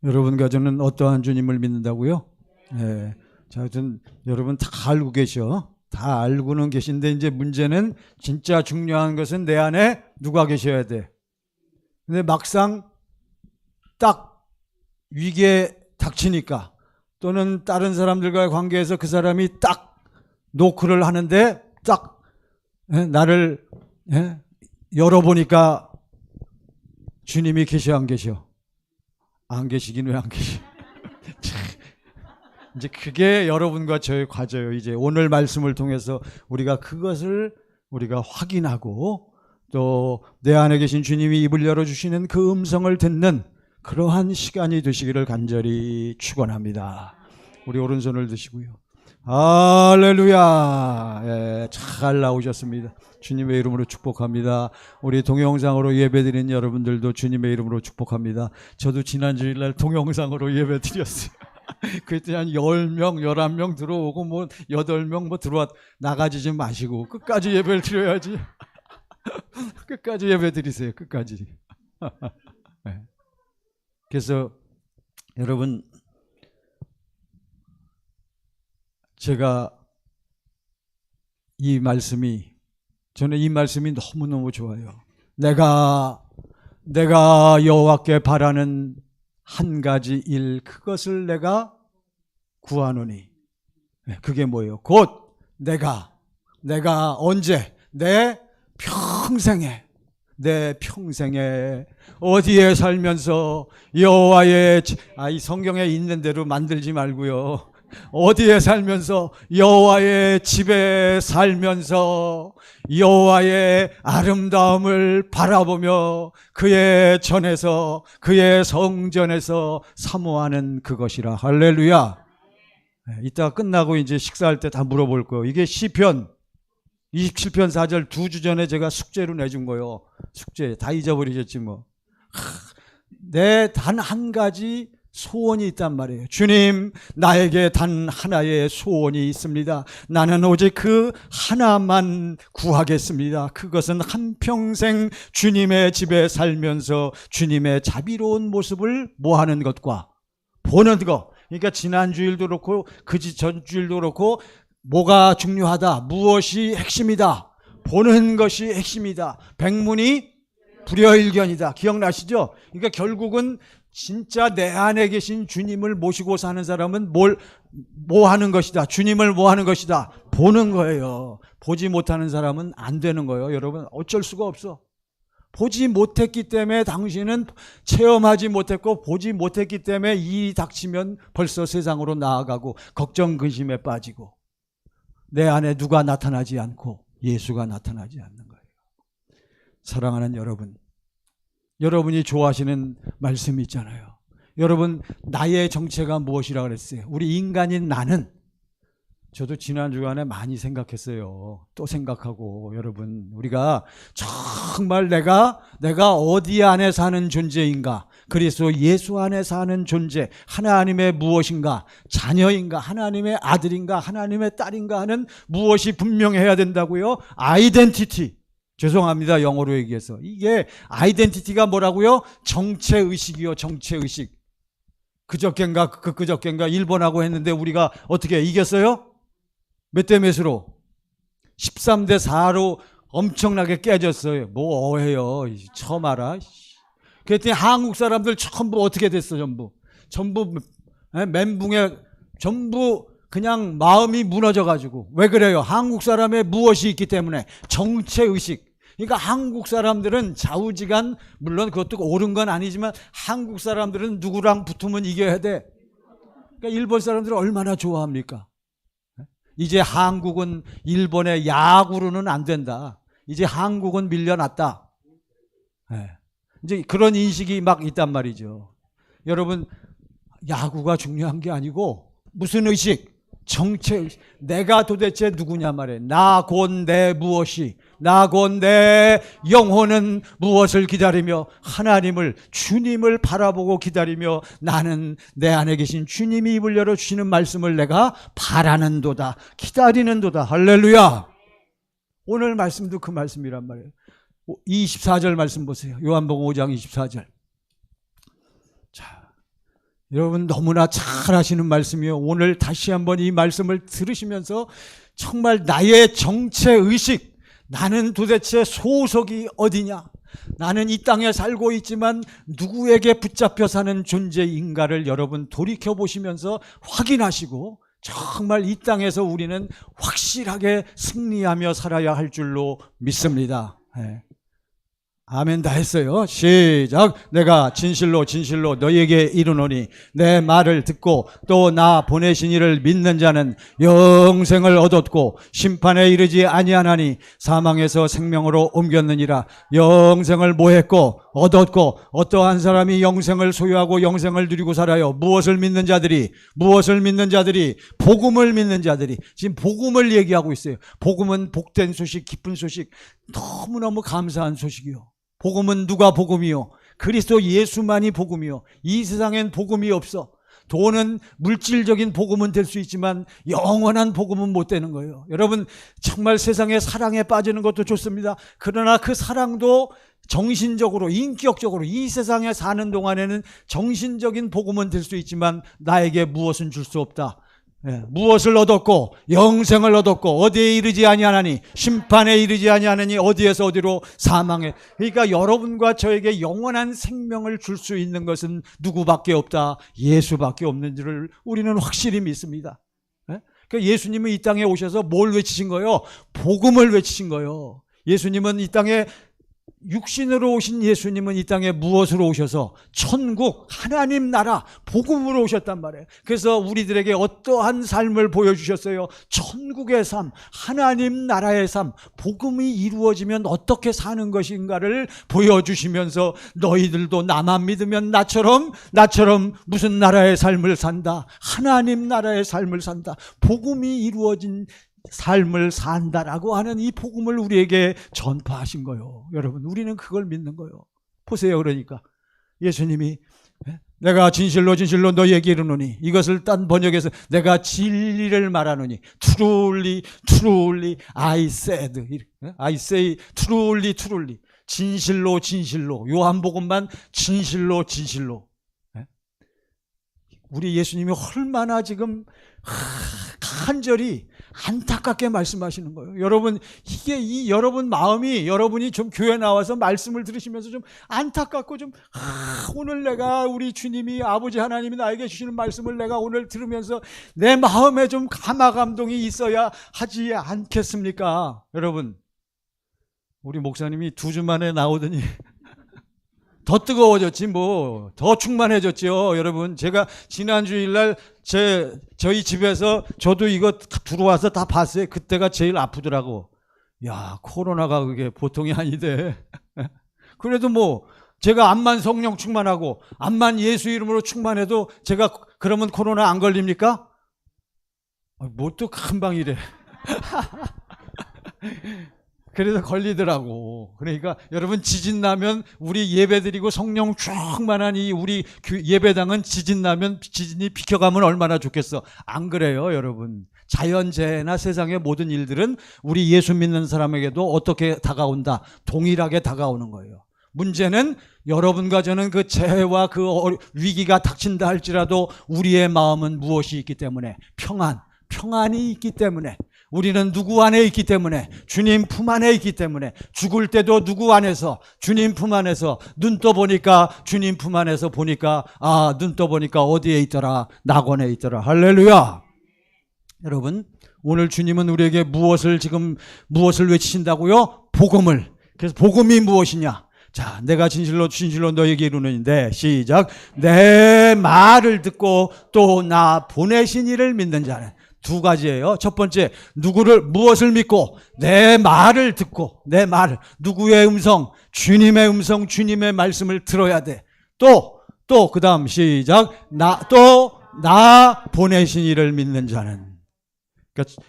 여러분과 저는 어떠한 주님을 믿는다고요? 네. 자, 하여튼 여러분 다 알고 계셔. 다 알고는 계신데 이제 문제는 진짜 중요한 것은 내 안에 누가 계셔야 돼. 근데 막상 딱 위기에 닥치니까 또는 다른 사람들과의 관계에서 그 사람이 딱 노크를 하는데 딱 나를 열어보니까 주님이 계셔 안 계셔? 안 계시긴 왜 안 계셔? 이제 그게 여러분과 저의 과제예요. 이제 오늘 말씀을 통해서 우리가 그것을 우리가 확인하고 또 내 안에 계신 주님이 입을 열어주시는 그 음성을 듣는 그러한 시간이 되시기를 간절히 축원합니다. 우리 오른손을 드시고요. 할렐루야. 예, 잘 나오셨습니다. 주님의 이름으로 축복합니다. 우리 동영상으로 예배드린 여러분들도 주님의 이름으로 축복합니다. 저도 지난 주일날 동영상으로 예배드렸어요. 그때 한 10명, 11명 들어오고 뭐 8명 뭐 들어와 나가지 좀 마시고 끝까지 예배를 드려야지. 끝까지 예배 드리세요. 끝까지. 네. 그래서 여러분 제가 저는 이 말씀이 너무너무 좋아요. 내가 여호와께 바라는 한 가지 일 그것을 내가 구하노니. 그게 뭐예요? 곧 내가 언제 내 평생에 어디에 살면서 여호와의 이 성경에 있는 대로 만들지 말고요. 어디에 살면서 여호와의 집에 살면서 여호와의 아름다움을 바라보며 그의 전에서 그의 성전에서 사모하는 그것이라. 할렐루야. 이따가 끝나고 이제 식사할 때 다 물어볼 거예요. 이게 시편 27편 4절 2주 전에 제가 숙제로 내준 거예요. 숙제 다 잊어버리셨지 뭐. 내 단 한 가지 소원이 있단 말이에요. 주님, 나에게 단 하나의 소원이 있습니다. 나는 오직 그 하나만 구하겠습니다. 그것은 한평생 주님의 집에 살면서 주님의 자비로운 모습을 뭐하는 것과 보는 것. 그러니까 지난주일도 그렇고 전주일도 그렇고 뭐가 중요하다, 무엇이 핵심이다, 보는 것이 핵심이다. 백문이 불여일견이다. 기억나시죠? 그러니까 결국은 진짜 내 안에 계신 주님을 모시고 사는 사람은 뭐 하는 것이다. 주님을 뭐 하는 것이다. 보는 거예요. 보지 못하는 사람은 안 되는 거예요. 여러분 어쩔 수가 없어. 보지 못했기 때문에 당신은 체험하지 못했고 보지 못했기 때문에 일이 닥치면 벌써 세상으로 나아가고 걱정 근심에 빠지고 내 안에 누가 나타나지 않고 예수가 나타나지 않는 거예요. 사랑하는 여러분, 여러분이 좋아하시는 말씀이 있잖아요. 여러분, 나의 정체가 무엇이라고 그랬어요? 우리 인간인 나는, 저도 지난 주간에 많이 생각했어요. 또 생각하고. 여러분, 우리가 정말 내가 어디 안에 사는 존재인가, 그리스도 예수 안에 사는 존재, 하나님의 무엇인가, 자녀인가, 하나님의 아들인가, 하나님의 딸인가 하는 무엇이 분명해야 된다고요? 아이덴티티. 죄송합니다. 영어로 얘기해서. 이게 아이덴티티가 뭐라고요? 정체의식이요. 정체의식. 그저껜가 일본하고 했는데 우리가 어떻게 이겼어요? 몇 대 몇으로? 13대 4로 엄청나게 깨졌어요. 뭐 어해요. 처음 알아. 그랬더니 한국 사람들 전부 어떻게 됐어? 전부 멘붕에 전부 그냥 마음이 무너져가지고. 왜 그래요? 한국 사람의 무엇이 있기 때문에. 정체의식. 그러니까 한국 사람들은 좌우지간, 물론 그것도 옳은 건 아니지만 한국 사람들은 누구랑 붙으면 이겨야 돼. 그러니까 일본 사람들은 얼마나 좋아합니까? 이제 한국은 일본의 야구로는 안 된다. 이제 한국은 밀려났다. 이제 그런 인식이 막 있단 말이죠. 여러분, 야구가 중요한 게 아니고 무슨 의식? 정체의식. 내가 도대체 누구냐 말이에요. 나 곧 내 무엇이, 나 곧 내 영혼은 무엇을 기다리며 하나님을, 주님을 바라보고 기다리며 나는 내 안에 계신 주님이 입을 열어주시는 말씀을 내가 바라는도다, 기다리는도다. 할렐루야. 오늘 말씀도 그 말씀이란 말이에요. 24절 말씀 보세요. 요한복음 5장 24절. 자, 여러분 너무나 잘 하시는 말씀이요. 오늘 다시 한번 이 말씀을 들으시면서 정말 나의 정체의식, 나는 도대체 소속이 어디냐? 나는 이 땅에 살고 있지만 누구에게 붙잡혀 사는 존재인가를 여러분 돌이켜보시면서 확인하시고 정말 이 땅에서 우리는 확실하게 승리하며 살아야 할 줄로 믿습니다. 네. 아멘 다 했어요. 시작. 내가 진실로 진실로 너희에게 이르노니 내 말을 듣고 또 나 보내신 이를 믿는 자는 영생을 얻었고 심판에 이르지 아니하나니 사망에서 생명으로 옮겼느니라. 영생을 뭐했고 얻었고 어떠한 사람이 영생을 소유하고 영생을 누리고 살아요? 무엇을 믿는 자들이 복음을 믿는 자들이. 지금 복음을 얘기하고 있어요. 복음은 복된 소식, 기쁜 소식, 너무너무 감사한 소식이요. 복음은 누가 복음이요? 그리스도 예수만이 복음이요. 이 세상엔 복음이 없어. 돈은 물질적인 복음은 될 수 있지만 영원한 복음은 못 되는 거예요. 여러분 정말 세상에 사랑에 빠지는 것도 좋습니다. 그러나 그 사랑도 정신적으로, 인격적으로 이 세상에 사는 동안에는 정신적인 복음은 될 수 있지만 나에게 무엇은 줄 수 없다. 무엇을 얻었고 영생을 얻었고 어디에 이르지 아니하나니 심판에 이르지 아니하나니 어디에서 어디로 사망에. 그러니까 여러분과 저에게 영원한 생명을 줄 수 있는 것은 누구밖에 없다. 예수밖에 없는 줄을 우리는 확실히 믿습니다. 그러니까 예수님은 이 땅에 오셔서 뭘 외치신 거예요? 복음을 외치신 거예요. 예수님은 이 땅에 육신으로 오신 예수님은 이 땅에 무엇으로 오셔서 천국, 하나님 나라, 복음으로 오셨단 말이에요. 그래서 우리들에게 어떠한 삶을 보여주셨어요? 천국의 삶, 하나님 나라의 삶, 복음이 이루어지면 어떻게 사는 것인가를 보여주시면서 너희들도 나만 믿으면 나처럼 무슨 나라의 삶을 산다. 하나님 나라의 삶을 산다. 복음이 이루어진 삶을 산다라고 하는 이 복음을 우리에게 전파하신 거예요. 여러분 우리는 그걸 믿는 거예요. 보세요. 그러니까 예수님이 내가 진실로 진실로 너희에게 이르노니, 이것을 딴 번역에서 내가 진리를 말하노니, truly truly I said, I say truly truly, 진실로 진실로. 요한복음만 진실로 진실로. 우리 예수님이 얼마나 지금 간절히 안타깝게 말씀하시는 거예요. 여러분 이게 이 여러분 마음이, 여러분이 좀 교회 나와서 말씀을 들으시면서 좀 안타깝고 좀 오늘 내가 우리 주님이 아버지 하나님이 나에게 주시는 말씀을 내가 오늘 들으면서 내 마음에 좀 감화감동이 있어야 하지 않겠습니까? 여러분 우리 목사님이 2주 만에 나오더니 더 뜨거워졌지 뭐, 더 충만해졌죠. 여러분 제가 지난 주일날 저희 집에서 저도 이거 들어와서 다 봤어요. 그때가 제일 아프더라고. 야, 코로나가 그게 보통이 아니대. 그래도 뭐 제가 암만 성령 충만하고 암만 예수 이름으로 충만해도 제가 그러면 코로나 안 걸립니까? 뭐 또 금방이래. 그래서 걸리더라고. 그러니까 여러분 지진 나면 우리 예배드리고 성령 충만한 이 우리 예배당은 지진 나면 지진이 비켜가면 얼마나 좋겠어. 안 그래요 여러분. 자연재해나 세상의 모든 일들은 우리 예수 믿는 사람에게도 어떻게 다가온다? 동일하게 다가오는 거예요. 문제는 여러분과 저는 그 재해와 그 위기가 닥친다 할지라도 우리의 마음은 무엇이 있기 때문에? 평안이 있기 때문에, 우리는 누구 안에 있기 때문에, 주님 품 안에 있기 때문에, 죽을 때도 누구 안에서? 주님 품 안에서. 눈 떠보니까 주님 품 안에서 보니까 눈 떠보니까 어디에 있더라? 낙원에 있더라. 할렐루야. 여러분 오늘 주님은 우리에게 무엇을 외치신다고요? 복음을. 그래서 복음이 무엇이냐? 자, 내가 진실로 진실로 너에게 이르노니, 시작. 내 말을 듣고 또 나 보내신 이를 믿는 자는. 2가지예요. 첫 번째, 무엇을 믿고? 내 말을 듣고, 내 말을. 누구의 음성? 주님의 음성, 주님의 말씀을 들어야 돼. 또 그 다음 시작. 나 보내신 이를 믿는 자는. 그러니까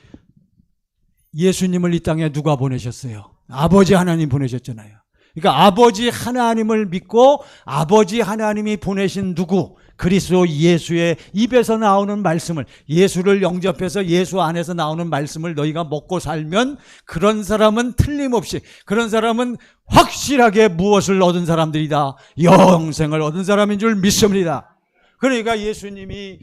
예수님을 이 땅에 누가 보내셨어요? 아버지 하나님 보내셨잖아요. 그러니까 아버지 하나님을 믿고 아버지 하나님이 보내신 누구, 그리스도 예수의 입에서 나오는 말씀을, 예수를 영접해서 예수 안에서 나오는 말씀을 너희가 먹고 살면 그런 사람은 틀림없이, 그런 사람은 확실하게 무엇을 얻은 사람들이다? 영생을 얻은 사람인 줄 믿습니다. 그러니까 예수님이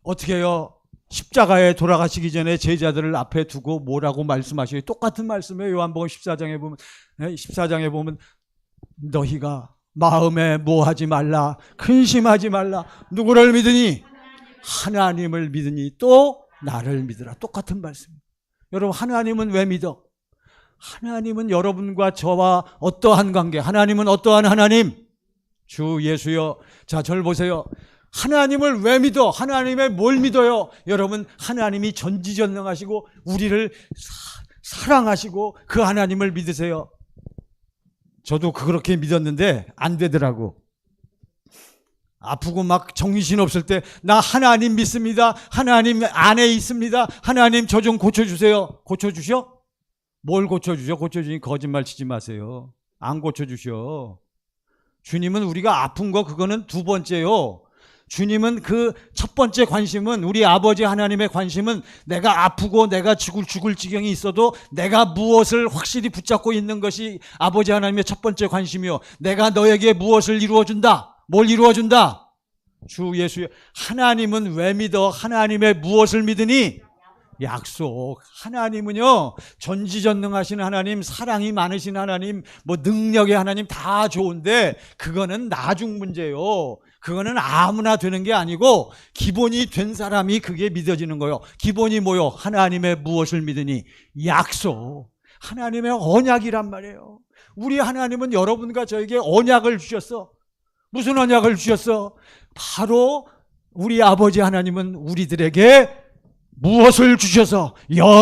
어떻게 해요? 십자가에 돌아가시기 전에 제자들을 앞에 두고 뭐라고 말씀하셔요? 똑같은 말씀이에요. 요한복음 14장에 보면 너희가 마음에 뭐하지 말라, 근심하지 말라. 누구를 믿으니? 하나님을 믿으니 또 나를 믿으라. 똑같은 말씀입니다. 여러분, 하나님은 왜 믿어? 하나님은 여러분과 저와 어떠한 관계? 하나님은 어떠한 하나님? 주 예수여. 자, 저를 보세요. 하나님을 왜 믿어? 하나님의 뭘 믿어요? 여러분, 하나님이 전지전능하시고 우리를 사랑하시고 그 하나님을 믿으세요. 저도 그렇게 믿었는데 안 되더라고. 아프고 막 정신없을 때 나 하나님 믿습니다. 하나님 안에 있습니다. 하나님 저 좀 고쳐주세요. 고쳐주셔? 뭘 고쳐주셔? 고쳐주니 거짓말 치지 마세요. 안 고쳐주셔. 주님은 우리가 아픈 거 그거는 두 번째요. 주님은 그 첫 번째 관심은, 우리 아버지 하나님의 관심은 내가 아프고 내가 죽을 지경이 있어도 내가 무엇을 확실히 붙잡고 있는 것이 아버지 하나님의 첫 번째 관심이요. 내가 너에게 무엇을 이루어준다. 뭘 이루어준다? 주 예수의. 하나님은 왜 믿어? 하나님의 무엇을 믿으니? 약속. 하나님은요, 전지전능하신 하나님, 사랑이 많으신 하나님, 뭐 능력의 하나님 다 좋은데 그거는 나중 문제요. 그거는 아무나 되는 게 아니고 기본이 된 사람이 그게 믿어지는 거요. 기본이 뭐요? 하나님의 무엇을 믿으니? 약속. 하나님의 언약이란 말이에요. 우리 하나님은 여러분과 저에게 언약을 주셨어. 무슨 언약을 주셨어? 바로 우리 아버지 하나님은 우리들에게 무엇을 주셔서,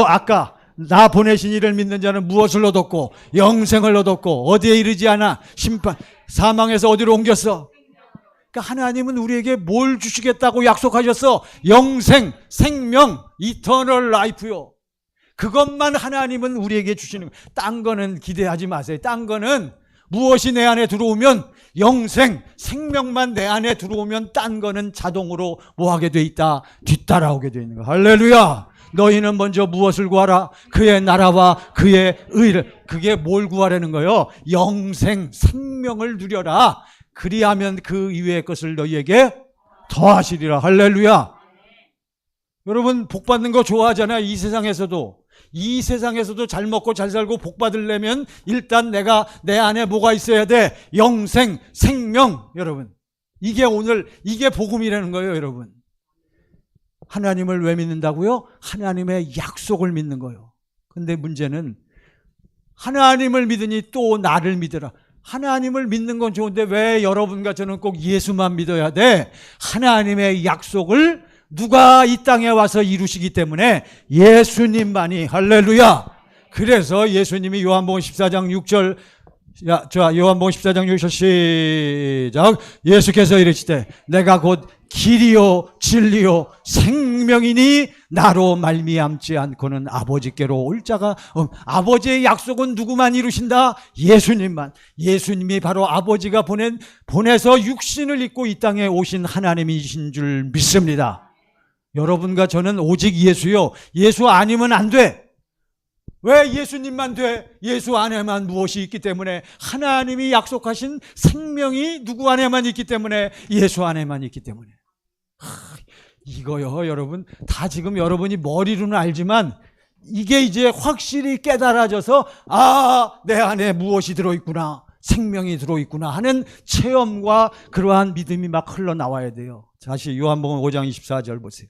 아까 나 보내신 이를 믿는 자는 무엇을 얻었고? 영생을 얻었고, 어디에 이르지 않아? 심판, 사망에서 어디로 옮겼어? 그러니까 하나님은 우리에게 뭘 주시겠다고 약속하셨어? 영생, 생명, 이터널 라이프요. 그것만 하나님은 우리에게 주시는 거예요. 딴 거는 기대하지 마세요. 딴 거는 무엇이 내 안에 들어오면, 영생, 생명만 내 안에 들어오면 딴 거는 자동으로 뭐하게 돼 있다? 뒤따라오게 돼 있는 거야. 할렐루야. 너희는 먼저 무엇을 구하라? 그의 나라와 그의 의를. 그게 뭘 구하라는 거예요? 영생, 생명을 누려라. 그리하면 그 이외의 것을 너희에게 더하시리라. 할렐루야. 여러분, 복 받는 거 좋아하잖아요. 이 세상에서도. 이 세상에서도 잘 먹고 잘 살고 복 받으려면 일단 내 안에 뭐가 있어야 돼? 영생, 생명. 여러분, 이게 복음이라는 거예요. 여러분, 하나님을 왜 믿는다고요? 하나님의 약속을 믿는 거예요. 근데 문제는 하나님을 믿으니 또 나를 믿으라. 하나님을 믿는 건 좋은데 왜 여러분과 저는 꼭 예수만 믿어야 돼? 하나님의 약속을 누가 이 땅에 와서 이루시기 때문에 예수님만이. 할렐루야. 그래서 예수님이 요한복음 14장 6절, 요한복음 14장 6절 시작. 예수께서 이르시되 내가 곧 길이요 진리요 생명이니 나로 말미암지 않고는 아버지께로 올 자가 아버지의 약속은 누구만 이루신다? 예수님만. 예수님이 바로 아버지가 보내서 육신을 입고 이 땅에 오신 하나님이신 줄 믿습니다. 여러분과 저는 오직 예수요. 예수 아니면 안 돼. 왜 예수님만 돼? 예수 안에만 무엇이 있기 때문에, 하나님이 약속하신 생명이 누구 안에만 있기 때문에, 예수 안에만 있기 때문에. 이거요, 여러분. 다 지금 여러분이 머리로는 알지만 이게 이제 확실히 깨달아져서 내 안에 무엇이 들어있구나, 생명이 들어있구나 하는 체험과 그러한 믿음이 막 흘러나와야 돼요. 다시 요한복음 5장 24절 보세요.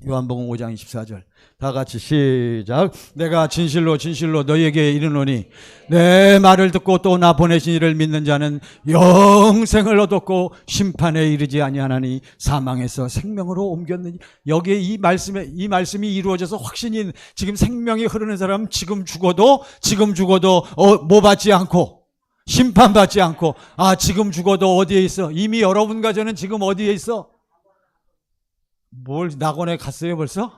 요한복음 5장 24절 다 같이 시작. 내가 진실로 진실로 너희에게 이르노니 내 말을 듣고 또 나 보내신 이를 믿는 자는 영생을 얻었고 심판에 이르지 아니하나니 사망에서 생명으로 옮겼느니. 여기에 이 말씀이 이루어져서 확신이, 지금 생명이 흐르는 사람은 지금 죽어도 뭐 받지 않고, 심판받지 않고, 지금 죽어도 어디에 있어? 이미 여러분과 저는 지금 어디에 있어? 뭘 낙원에 갔어요 벌써?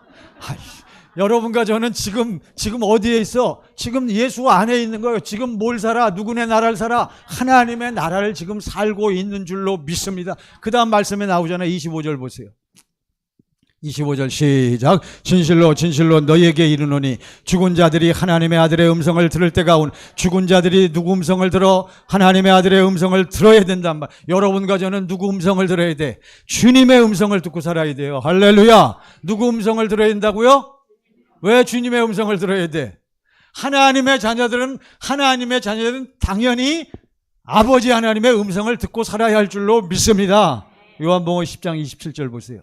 여러분과 저는 지금 어디에 있어? 지금 예수 안에 있는 거예요. 지금 뭘 살아? 누구네 나라를 살아? 하나님의 나라를 지금 살고 있는 줄로 믿습니다. 그 다음 말씀에 나오잖아요. 25절 보세요. 25절 시작. 진실로 진실로 너희에게 이르노니 죽은 자들이 하나님의 아들의 음성을 들을 때가 온. 죽은 자들이 누구 음성을 들어? 하나님의 아들의 음성을 들어야 된단 말. 여러분과 저는 누구 음성을 들어야 돼? 주님의 음성을 듣고 살아야 돼요. 할렐루야. 누구 음성을 들어야 된다고요? 왜 주님의 음성을 들어야 돼? 하나님의 자녀들은 당연히 아버지 하나님의 음성을 듣고 살아야 할 줄로 믿습니다. 요한복음 10장 27절 보세요.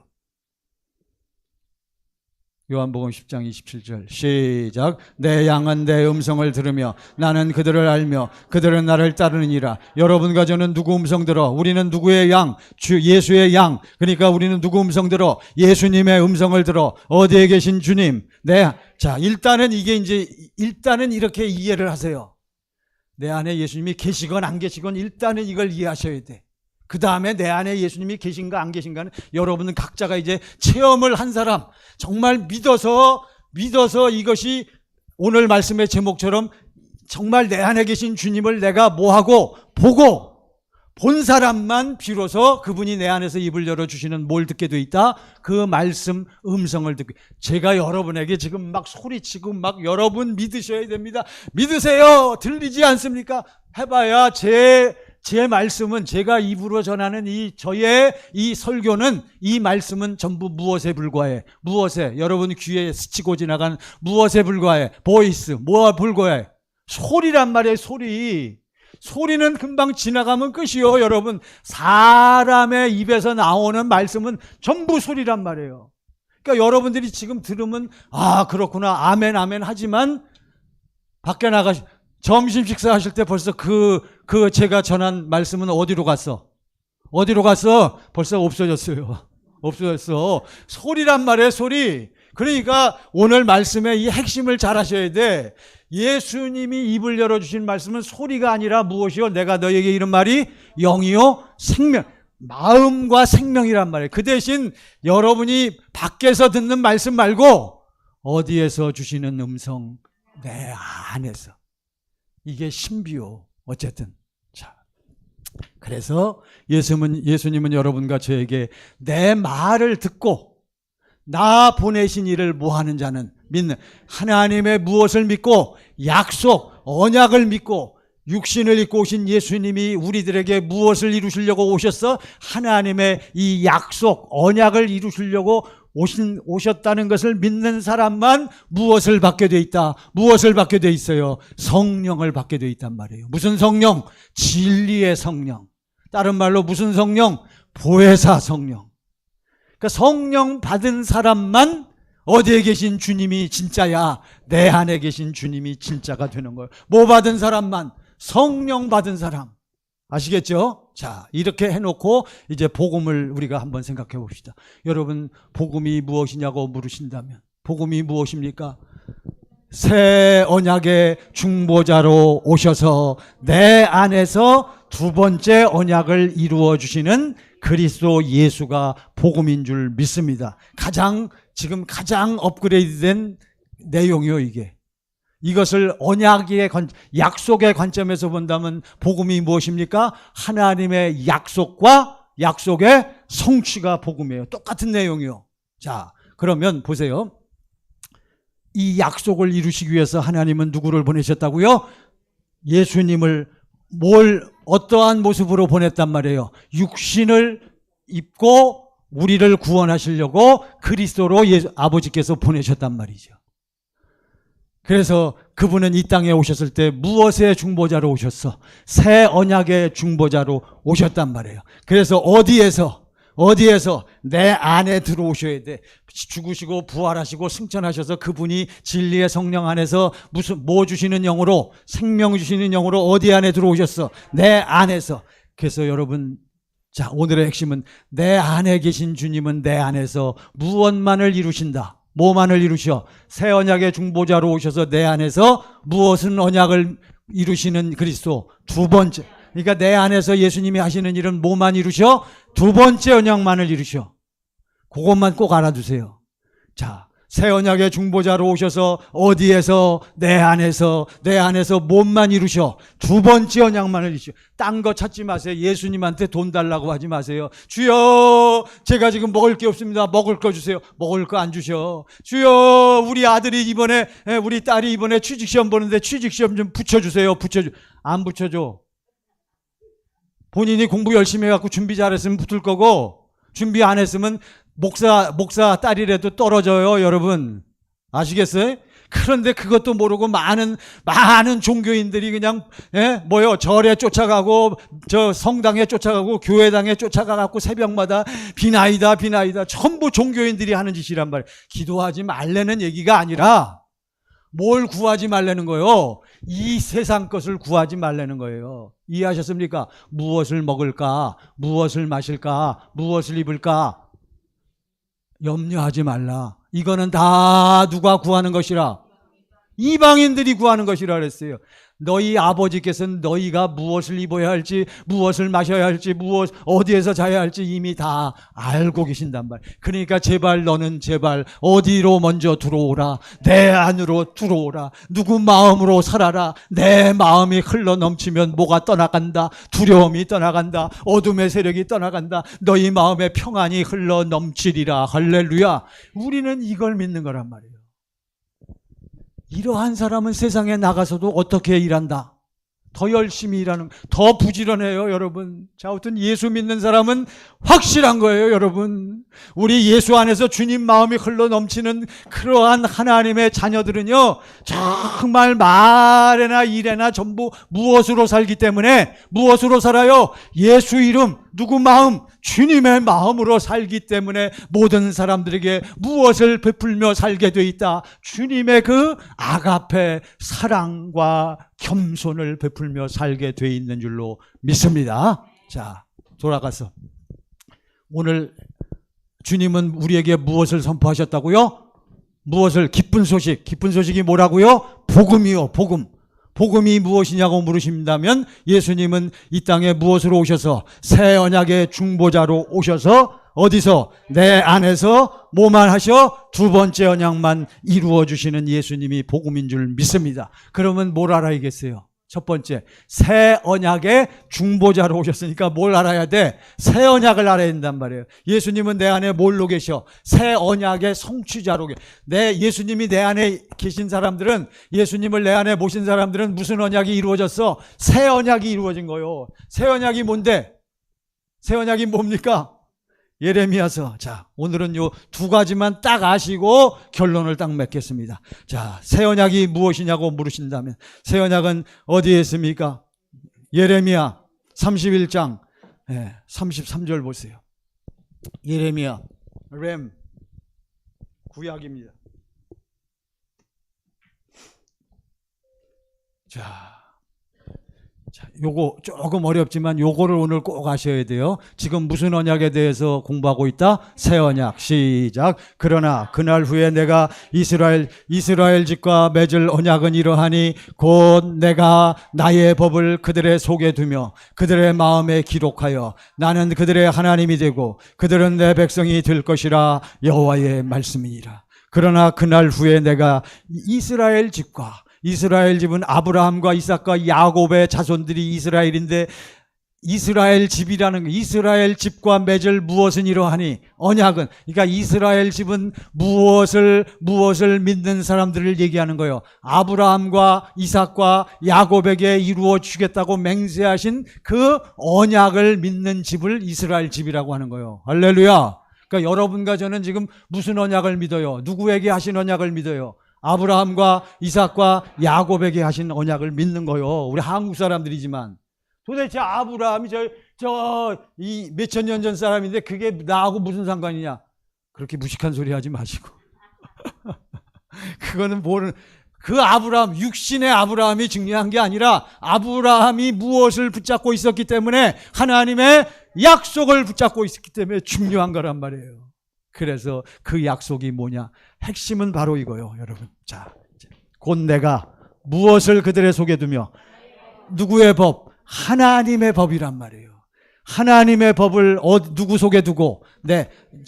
요한복음 10장 27절 시작. 내 양은 내 음성을 들으며 나는 그들을 알며 그들은 나를 따르느니라. 여러분과 저는 누구 음성 들어? 우리는 누구의 양? 주 예수의 양. 그러니까 우리는 누구 음성 들어? 예수님의 음성을 들어. 어디에 계신 주님? 자, 일단은 이렇게 이해를 하세요. 내 안에 예수님이 계시건 안 계시건 일단은 이걸 이해하셔야 돼. 그 다음에 내 안에 예수님이 계신가 안 계신가는 여러분은 각자가 이제 체험을 한 사람, 정말 믿어서 이것이 오늘 말씀의 제목처럼 정말 내 안에 계신 주님을 내가 뭐하고 보고 본 사람만 비로소 그분이 내 안에서 입을 열어주시는 뭘 듣게 돼 있다? 그 말씀 음성을 듣게. 제가 여러분에게 지금 막 소리치고 막 여러분 믿으셔야 됩니다. 믿으세요. 들리지 않습니까? 해봐야 제 말씀은, 제가 입으로 전하는 저의 이 설교는, 이 말씀은 전부 무엇에 불과해? 무엇에? 여러분 귀에 스치고 지나간 무엇에 불과해? 보이스. 뭐가 불과해? 소리란 말이에요. 소리는 금방 지나가면 끝이요. 여러분, 사람의 입에서 나오는 말씀은 전부 소리란 말이에요. 그러니까 여러분들이 지금 들으면 아 그렇구나 아멘 아멘 하지만 밖에 점심 식사하실 때 벌써 제가 전한 말씀은 어디로 갔어? 벌써 없어졌어요. 없어졌어. 소리란 말이에요, 소리. 그러니까 오늘 말씀의 이 핵심을 잘 하셔야 돼. 예수님이 입을 열어주신 말씀은 소리가 아니라 무엇이요? 내가 너에게 이런 말이 영이요, 생명. 마음과 생명이란 말이에요. 그 대신 여러분이 밖에서 듣는 말씀 말고 어디에서 주시는 음성? 내 안에서. 이게 신비요. 어쨌든. 자, 그래서 예수님은 여러분과 저에게 내 말을 듣고 나 보내신 이를 뭐하는 자는 믿는 하나님의 무엇을 믿고 약속, 언약을 믿고 육신을 입고 오신 예수님이 우리들에게 무엇을 이루시려고 오셨어? 하나님의 이 약속, 언약을 이루시려고 오셨다는 것을 믿는 사람만 무엇을 받게 돼 있다? 무엇을 받게 돼 있어요? 성령을 받게 돼 있단 말이에요. 무슨 성령? 진리의 성령. 다른 말로 무슨 성령? 보혜사 성령. 그러니까 성령 받은 사람만 어디에 계신 주님이 진짜야? 내 안에 계신 주님이 진짜가 되는 거예요. 뭐 받은 사람만? 성령 받은 사람. 아시겠죠? 자, 이렇게 해놓고 이제 복음을 우리가 한번 생각해 봅시다. 여러분, 복음이 무엇이냐고 물으신다면 복음이 무엇입니까? 새 언약의 중보자로 오셔서 내 안에서 두 번째 언약을 이루어 주시는 그리스도 예수가 복음인 줄 믿습니다. 지금 가장 업그레이드된 내용이요, 이게. 이것을 언약의 약속의 관점에서 본다면 복음이 무엇입니까? 하나님의 약속과 약속의 성취가 복음이에요. 똑같은 내용이요. 자, 그러면 보세요. 이 약속을 이루시기 위해서 하나님은 누구를 보내셨다고요? 예수님을 어떠한 모습으로 보냈단 말이에요? 육신을 입고 우리를 구원하시려고 그리스도로 아버지께서 보내셨단 말이죠. 그래서 그분은 이 땅에 오셨을 때 무엇의 중보자로 오셨어? 새 언약의 중보자로 오셨단 말이에요. 그래서 어디에서 내 안에 들어오셔야 돼. 죽으시고 부활하시고 승천하셔서 그분이 진리의 성령 안에서 뭐 주시는 영으로, 생명 주시는 영으로 어디 안에 들어오셨어? 내 안에서. 그래서 여러분, 자, 오늘의 핵심은 내 안에 계신 주님은 내 안에서 무엇만을 이루신다. 뭐만을 이루셔? 새 언약의 중보자로 오셔서 내 안에서 무엇은 언약을 이루시는 그리스도. 두 번째. 그러니까 내 안에서 예수님이 하시는 일은 뭐만 이루셔? 두 번째 언약만을 이루셔. 그것만 꼭 알아두세요. 자, 새 언약의 중보자로 오셔서 어디에서? 내 안에서 몸만 이루셔. 두 번째 언약만을 이루셔. 딴 거 찾지 마세요. 예수님한테 돈 달라고 하지 마세요. 주여, 제가 지금 먹을 게 없습니다. 먹을 거 주세요. 먹을 거 안 주셔. 주여, 우리 아들이 이번에, 우리 딸이 이번에 취직시험 보는데 취직시험 좀 붙여주세요. 안 붙여줘. 본인이 공부 열심히 해갖고 준비 잘했으면 붙을 거고, 준비 안 했으면 목사 딸이라도 떨어져요, 여러분. 아시겠어요? 그런데 그것도 모르고 많은 종교인들이 그냥, 절에 쫓아가고, 성당에 쫓아가고, 교회당에 쫓아가갖고 새벽마다 비나이다. 전부 종교인들이 하는 짓이란 말이에요. 기도하지 말라는 얘기가 아니라, 뭘 구하지 말라는 거예요? 이 세상 것을 구하지 말라는 거예요. 이해하셨습니까? 무엇을 먹을까? 무엇을 마실까? 무엇을 입을까? 염려하지 말라. 이거는 다 누가 구하는 것이라? 이방인들이 구하는 것이라 그랬어요. 너희 아버지께서는 너희가 무엇을 입어야 할지, 무엇을 마셔야 할지, 어디에서 자야 할지 이미 다 알고 계신단 말이에요. 그러니까 너는 제발 어디로 먼저 들어오라. 내 안으로 들어오라. 누구 마음으로 살아라. 내 마음이 흘러 넘치면 뭐가 떠나간다. 두려움이 떠나간다. 어둠의 세력이 떠나간다. 너희 마음에 평안이 흘러 넘치리라. 할렐루야. 우리는 이걸 믿는 거란 말이에요. 이러한 사람은 세상에 나가서도 어떻게 일한다? 더 열심히 일하는, 더 부지런해요, 여러분. 자, 아무튼 예수 믿는 사람은 확실한 거예요, 여러분. 우리 예수 안에서 주님 마음이 흘러 넘치는 그러한 하나님의 자녀들은요, 정말 말에나 일에나 전부 무엇으로 살기 때문에, 무엇으로 살아요? 예수 이름, 누구 마음? 주님의 마음으로 살기 때문에 모든 사람들에게 무엇을 베풀며 살게 돼 있다? 주님의 그 아가페 사랑과 겸손을 베풀며 살게 돼 있는 줄로 믿습니다. 자, 돌아가서 오늘 주님은 우리에게 무엇을 선포하셨다고요? 무엇을? 기쁜 소식이 뭐라고요? 복음이요, 복음. 복음이 무엇이냐고 물으신다면 예수님은 이 땅에 무엇으로 오셔서? 새 언약의 중보자로 오셔서 어디서? 내 안에서 뭐만 하셔? 두 번째 언약만 이루어 주시는 예수님이 복음인 줄 믿습니다. 그러면 뭘 알아야겠어요? 첫 번째, 새 언약의 중보자로 오셨으니까 뭘 알아야 돼? 새 언약을 알아야 된단 말이에요. 예수님은 내 안에 뭘로 계셔? 새 언약의 성취자로 계셔. 예수님이 내 안에 계신 사람들은, 예수님을 내 안에 모신 사람들은 무슨 언약이 이루어졌어? 새 언약이 이루어진 거예요. 새 언약이 뭔데? 새 언약이 뭡니까? 예레미야서. 자, 오늘은 요 두 가지만 딱 아시고 결론을 딱 맺겠습니다. 자, 새 언약이 무엇이냐고 물으신다면 새 언약은 어디에 있습니까? 예레미야 31장 33절 보세요. 예레미야 구약입니다. 자, 요거 조금 어렵지만 요거를 오늘 꼭 아셔야 돼요. 지금 무슨 언약에 대해서 공부하고 있다? 새 언약. 시작. 그러나 그날 후에 내가 이스라엘 집과 맺을 언약은 이러하니 곧 내가 나의 법을 그들의 속에 두며 그들의 마음에 기록하여 나는 그들의 하나님이 되고 그들은 내 백성이 될 것이라. 여호와의 말씀이니라. 그러나 그날 후에 내가 이스라엘 집은 아브라함과 이삭과 야곱의 자손들이 이스라엘인데, 이스라엘 집이라는 거, 이스라엘 집과 맺을 무엇은 이러하니? 언약은. 그러니까 이스라엘 집은 무엇을 믿는 사람들을 얘기하는 거예요. 아브라함과 이삭과 야곱에게 이루어 주겠다고 맹세하신 그 언약을 믿는 집을 이스라엘 집이라고 하는 거예요. 할렐루야. 그러니까 여러분과 저는 지금 무슨 언약을 믿어요? 누구에게 하신 언약을 믿어요? 아브라함과 이삭과 야곱에게 하신 언약을 믿는 거요. 우리 한국 사람들이지만 도대체 아브라함이 이 몇천 년 전 사람인데 그게 나하고 무슨 상관이냐? 그렇게 무식한 소리 하지 마시고 그거는 그 아브라함, 육신의 아브라함이 중요한 게 아니라 아브라함이 무엇을 붙잡고 있었기 때문에, 하나님의 약속을 붙잡고 있었기 때문에 중요한 거란 말이에요. 그래서 그 약속이 뭐냐? 핵심은 바로 이거요, 여러분. 자, 곧 내가 무엇을 그들의 속에 두며, 누구의 법? 하나님의 법이란 말이에요. 하나님의 법을 누구 속에 두고?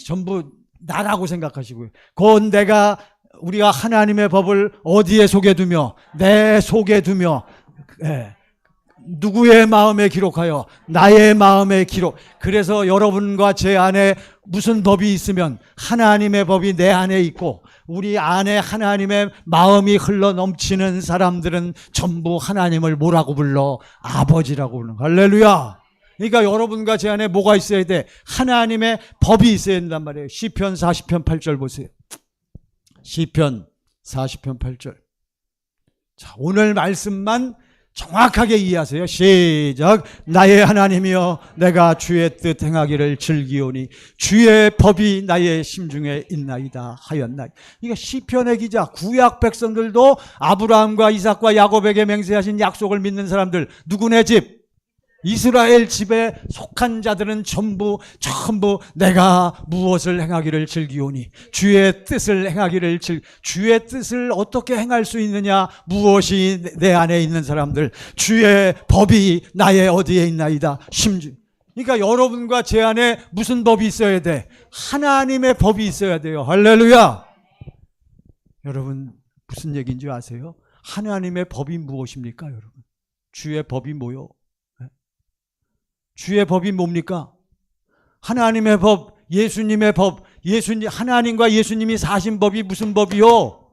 전부 나라고 생각하시고요. 곧 내가 우리가 하나님의 법을 어디에 속에 두며 내 속에 두며 누구의 마음에 기록하여 나의 마음에 기록. 그래서 여러분과 제 안에 무슨 법이 있으면 하나님의 법이 내 안에 있고 우리 안에 하나님의 마음이 흘러 넘치는 사람들은 전부 하나님을 뭐라고 불러? 아버지라고 부르는 거예요. 할렐루야. 그러니까 여러분과 제 안에 뭐가 있어야 돼? 하나님의 법이 있어야 된단 말이에요. 시편 40편 8절 보세요. 시편 40편 8절. 자, 오늘 말씀만 정확하게 이해하세요. 시작. 나의 하나님이여 내가 주의 뜻 행하기를 즐기오니 주의 법이 나의 심중에 있나이다 하였나이다. 이게 시편의 기자, 구약 백성들도 아브라함과 이삭과 야곱에게 맹세하신 약속을 믿는 사람들, 누구네 집? 이스라엘 집에 속한 자들은 전부 내가 무엇을 행하기를 즐기오니 주의 뜻을 행하기를 주의 뜻을 어떻게 행할 수 있느냐? 무엇이 내 안에 있는 사람들? 주의 법이 나의 어디에 있나이다. 심중. 그러니까 여러분과 제 안에 무슨 법이 있어야 돼? 하나님의 법이 있어야 돼요. 할렐루야. 여러분 무슨 얘기인지 아세요? 하나님의 법이 무엇입니까? 여러분 주의 법이 뭐요? 주의 법이 뭡니까? 하나님의 법, 예수님의 법, 하나님과 예수님이 사신 법이 무슨 법이요?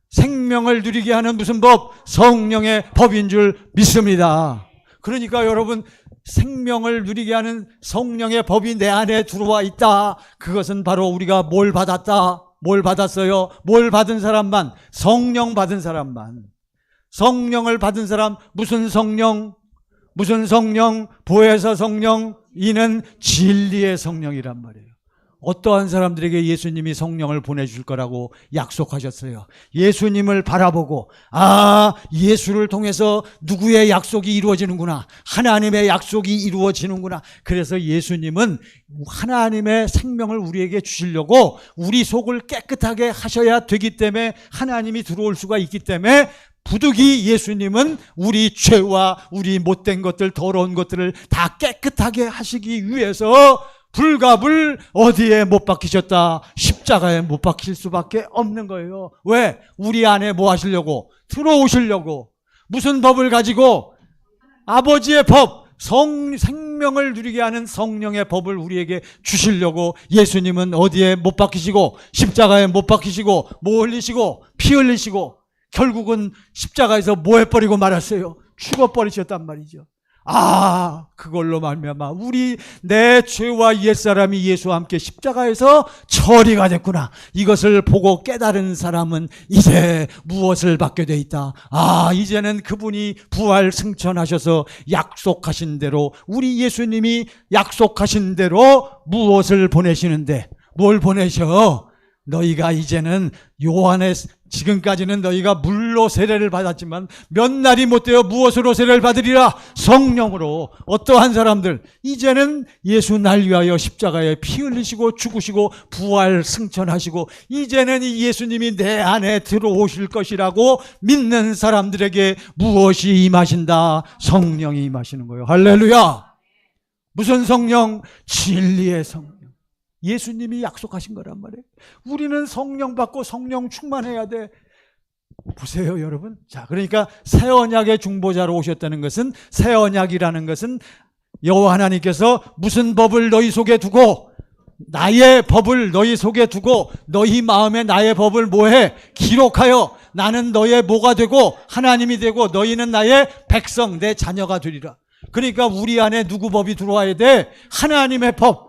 생명을 누리게 하는 무슨 법? 성령의 법인 줄 믿습니다. 그러니까 여러분 생명을 누리게 하는 성령의 법이 내 안에 들어와 있다. 그것은 바로 우리가 뭘 받았다? 뭘 받았어요? 뭘 받은 사람만? 성령 받은 사람만. 성령을 받은 사람, 무슨 성령? 무슨 성령? 보혜사 성령. 이는 진리의 성령이란 말이에요. 어떠한 사람들에게 예수님이 성령을 보내줄 거라고 약속하셨어요. 예수님을 바라보고 예수를 통해서 누구의 약속이 이루어지는구나. 하나님의 약속이 이루어지는구나. 그래서 예수님은 하나님의 생명을 우리에게 주시려고 우리 속을 깨끗하게 하셔야 되기 때문에 하나님이 들어올 수가 있기 때문에 부득이 예수님은 우리 죄와 우리 못된 것들, 더러운 것들을 다 깨끗하게 하시기 위해서 불갑을 어디에 못 박히셨다? 십자가에 못 박힐 수밖에 없는 거예요. 왜? 우리 안에 뭐 하시려고? 들어오시려고. 무슨 법을 가지고? 아버지의 법, 생명을 누리게 하는 성령의 법을 우리에게 주시려고 예수님은 어디에 못 박히시고 십자가에 못 박히시고 뭐 흘리시고 피 흘리시고 결국은 십자가에서 뭐 해버리고 말았어요? 죽어버리셨단 말이죠. 그걸로 말미암아 내 죄와 옛사람이 예수와 함께 십자가에서 처리가 됐구나. 이것을 보고 깨달은 사람은 이제 무엇을 받게 돼 있다. 이제는 그분이 부활 승천하셔서 약속하신 대로 우리 예수님이 약속하신 대로 무엇을 보내시는데 뭘 보내셔? 너희가 이제는 지금까지는 너희가 물로 세례를 받았지만 몇 날이 못 되어 무엇으로 세례를 받으리라? 성령으로. 어떠한 사람들? 이제는 예수 날 위하여 십자가에 피 흘리시고 죽으시고 부활 승천하시고 이제는 이 예수님이 내 안에 들어오실 것이라고 믿는 사람들에게 무엇이 임하신다? 성령이 임하시는 거예요. 할렐루야. 무슨 성령? 진리의 성령. 예수님이 약속하신 거란 말이에요. 우리는 성령 받고 성령 충만해야 돼. 보세요, 여러분. 자, 그러니까 새 언약의 중보자로 오셨다는 것은, 새 언약이라는 것은 여호와 하나님께서 무슨 법을 너희 속에 두고, 나의 법을 너희 속에 두고 너희 마음에 나의 법을 뭐해? 기록하여 나는 너의 뭐가 되고 하나님이 되고 너희는 나의 백성, 내 자녀가 되리라. 그러니까 우리 안에 누구 법이 들어와야 돼? 하나님의 법.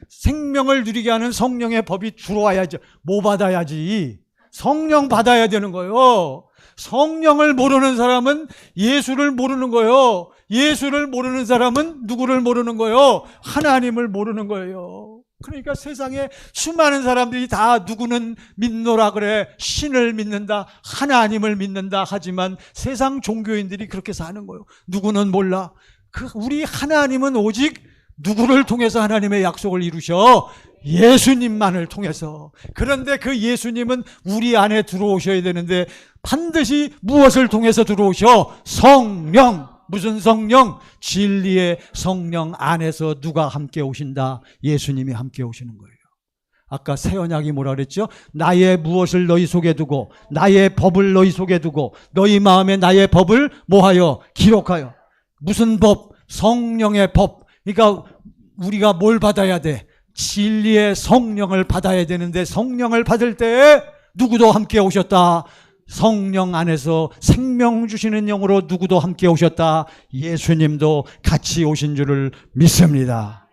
생명을 누리게 하는 성령의 법이 들어와야지. 뭐 받아야지? 성령 받아야 되는 거예요. 성령을 모르는 사람은 예수를 모르는 거예요. 예수를 모르는 사람은 누구를 모르는 거예요? 하나님을 모르는 거예요. 그러니까 세상에 수많은 사람들이 다 누구는 믿노라 그래. 신을 믿는다, 하나님을 믿는다 하지만 세상 종교인들이 그렇게 사는 거예요. 누구는 몰라. 우리 하나님은 오직 누구를 통해서 하나님의 약속을 이루셔? 예수님만을 통해서. 그런데 그 예수님은 우리 안에 들어오셔야 되는데 반드시 무엇을 통해서 들어오셔? 성령. 무슨 성령? 진리의 성령 안에서 누가 함께 오신다? 예수님이 함께 오시는 거예요. 아까 새 언약이 뭐라 그랬죠? 나의 무엇을 너희 속에 두고 나의 법을 너희 속에 두고 너희 마음에 나의 법을 뭐하여 기록하여. 무슨 법? 성령의 법. 그러니까 우리가 뭘 받아야 돼? 진리의 성령을 받아야 되는데 성령을 받을 때 누구도 함께 오셨다. 성령 안에서 생명 주시는 영으로 누구도 함께 오셨다. 예수님도 같이 오신 줄을 믿습니다.